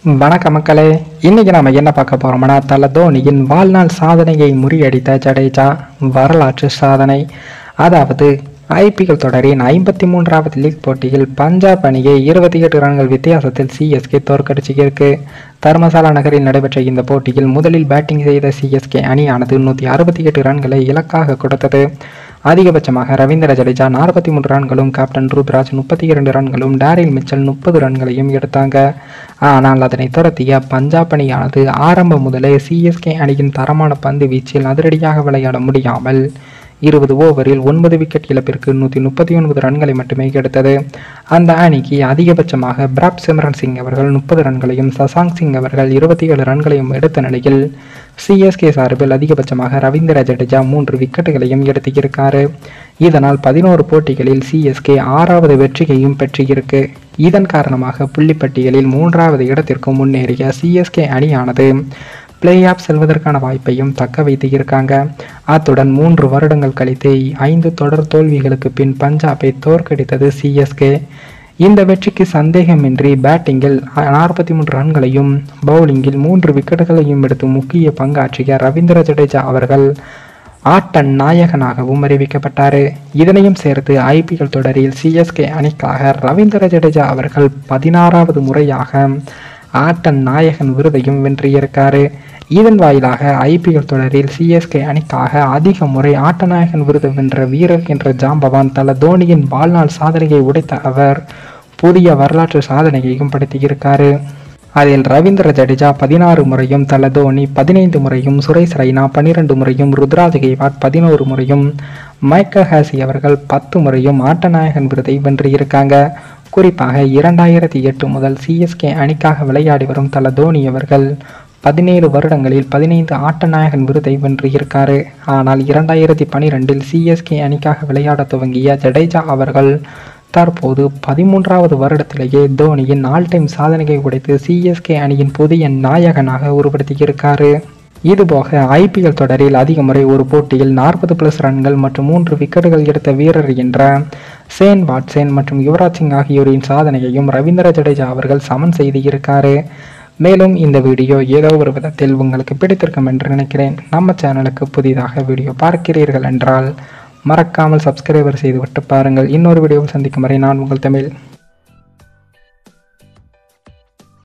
வணக்கம் மக்களே. இன்னைக்கு நாம என்ன பார்க்க போறோம்னா, தல தோனியின் வாழ்நாள் சாதனையை முறியடித்த ஜடேஜா வரலாற்று சாதனை. அதாவது ஐபிஎல் தொடரின் 53வது லீக் போட்டியில் பஞ்சாப் அணியை 28 ரன்கள் வித்தியாசத்தில் சிஎஸ்கே தோற்கடிச்சிருக்கு. தர்மசாலா நகரில் நடைபெற்ற இந்த போட்டியில் முதலில் பேட்டிங் செய்த சிஎஸ்கே அணியானது 168 ரன்களை இலக்காக கொடுத்தது. அதிகபட்சமாக ரவீந்திர ஜடேஜா 43 ரன்களும், கேப்டன் ருத்ராஜ் 32 ரன்களும், டேரில் மிச்சல் 30 ரன்களையும் எடுத்தாங்க. ஆனால் அதனை துரத்திய பஞ்சாப் அணியானது ஆரம்பம் முதலே சிஎஸ்கே அணியின் தரமான பந்து வீச்சில் அதிரடியாக விளையாட முடியாமல் 20 ஓவரில் 9 விக்கெட் இழப்பிற்கு 139 ரன்களை மட்டுமே எடுத்தது. அந்த அணிக்கு அதிகபட்சமாக பிராப் சிம்ரன் சிங் அவர்கள் 30 ரன்களையும், சசாங்க் சிங் அவர்கள் 27 ரன்களையும் எடுத்த நிலையில் சிஎஸ்கே சார்பில் அதிகபட்சமாக ரவீந்திர ஜடேஜா 3 விக்கெட்டுகளையும் எடுத்திருக்காரு. இதனால் 11 போட்டிகளில் சிஎஸ்கே 6வது வெற்றியையும் பெற்றிருக்கு. இதன் காரணமாக புள்ளிப்பட்டியலில் 3வது இடத்திற்கு முன்னேறிய சிஎஸ்கே அணியானது பிளே ஆஃப் செல்வதற்கான வாய்ப்பையும் தக்க வைத்து இருக்காங்க. அத்துடன் 3 வருடங்கள் கழித்து 5 தொடர் தோல்விகளுக்கு பின் பஞ்சாபை தோற்கடித்தது சிஎஸ்கே. இந்த வெற்றிக்கு சந்தேகமின்றி பேட்டிங்கில் 43 ரன்களையும், பவுலிங்கில் 3 விக்கெட்டுகளையும் எடுத்து முக்கிய பங்காற்றிய ரவீந்திர ஜடேஜா அவர்கள் ஆட்ட நாயகனாகவும் அறிவிக்கப்பட்டார். இதனையும் சேர்த்து ஐபிஎல் தொடரில் சிஎஸ்கே அணிக்காக ரவீந்திர ஜடேஜா அவர்கள் 16வது முறையாக ஆட்ட நாயகன் விருதையும் வென்றியிருக்காரு. இதன் வாயிலாக ஐபிஎல் தொடரில் சிஎஸ்கே அணிக்காக அதிக முறை ஆட்டநாயகன் விருது வென்ற வீரர் என்ற ஜாம்பவான் தல தோனியின் வாழ்நாள் சாதனையை உடைத்த அவர் புதிய வரலாற்று சாதனையையும் படுத்தியிருக்காரு. அதில் ரவீந்திர ஜடேஜா 16 முறையும், தல தோனி 15 முறையும், சுரேஷ் ரெய்னா 12 முறையும், ருத்ராஜ் கெய்க்வாட் 11 முறையும், மைக்கேல் ஹாசி அவர்கள் 10 முறையும் ஆட்டநாயகன் விருதை வென்றிருக்காங்க. குறிப்பாக 2008 முதல் சிஎஸ்கே அணிக்காக விளையாடி வரும் தல தோனி அவர்கள் 17 வருடங்களில் 15 ஆட்டநாயகன் விருதை வென்றிருக்காரு. ஆனால் 2012 சிஎஸ்கே அணிக்காக விளையாட துவங்கிய ஜடேஜா அவர்கள் தற்போது 13வது வருடத்திலேயே தோனியின் ஆல் டைம் சாதனையை உடைத்து சிஎஸ்கே அணியின் புதிய நாயகனாக உருவெடுத்திருக்காரு. இதுபோக ஐபிஎல் தொடரில் அதிக முறை ஒரு போட்டியில் 40+ ரன்கள் மற்றும் 3 விக்கெட்டுகள் எடுத்த வீரர் என்ற ஷேன் வாட்சன் மற்றும் யுவராஜ் சிங் ஆகியோரின் சாதனையையும் ரவீந்திர ஜடேஜா அவர்கள் சமன் செய்து இருக்காரு. மேலும் இந்த வீடியோ ஏதோ ஒரு விதத்தில் உங்களுக்கு பிடித்திருக்கும் என்று நினைக்கிறேன். நம்ம சேனலுக்கு புதிதாக வீடியோ பார்க்கிறீர்கள் என்றால் மறக்காமல் சப்ஸ்கிரைபர் செய்துவிட்டு பாருங்கள். இன்னொரு வீடியோவில் சந்திக்கும் வரை நான் உங்கள் தமிழ்.